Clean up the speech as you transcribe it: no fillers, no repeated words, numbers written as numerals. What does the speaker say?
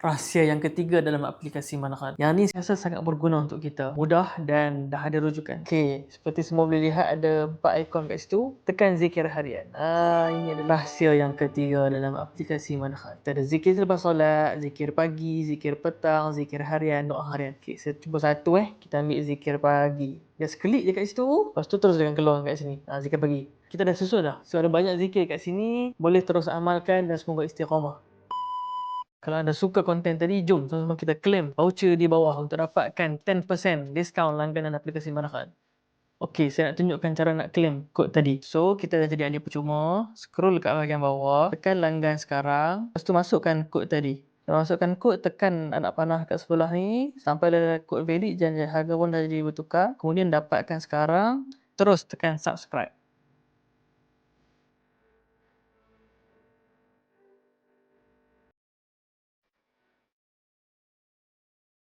Rahsia yang ketiga dalam aplikasi Manakal. Yang ni saya rasa sangat berguna untuk kita. Mudah dan dah ada rujukan. Okey, seperti semua boleh lihat ada 4 ikon kat situ. Tekan zikir harian. Ini adalah rahsia yang ketiga dalam aplikasi Manakal. Kita ada zikir selepas solat, zikir pagi, zikir petang, zikir harian, doa harian. Okey, saya cuba satu Kita ambil zikir pagi. Just klik je kat situ. Lepas tu terus dengan keluar kat sini. Zikir pagi. Kita dah susun dah. So ada banyak zikir kat sini. Boleh terus amalkan dan semoga istiqamah. Kalau anda suka konten tadi, jom sama-sama kita claim voucher di bawah untuk dapatkan 10% diskaun langganan aplikasi Manahan. Okey, saya nak tunjukkan cara nak claim kod tadi. So, kita dah jadi ahli percuma. Scroll kat bahagian bawah. Tekan langgan sekarang. Lepas tu masukkan kod tadi. Kalau masukkan kod, tekan anak panah kat sebelah ni. Sampai dah kod valid dan harga pun dah jadi bertukar. Kemudian dapatkan sekarang. Terus tekan subscribe.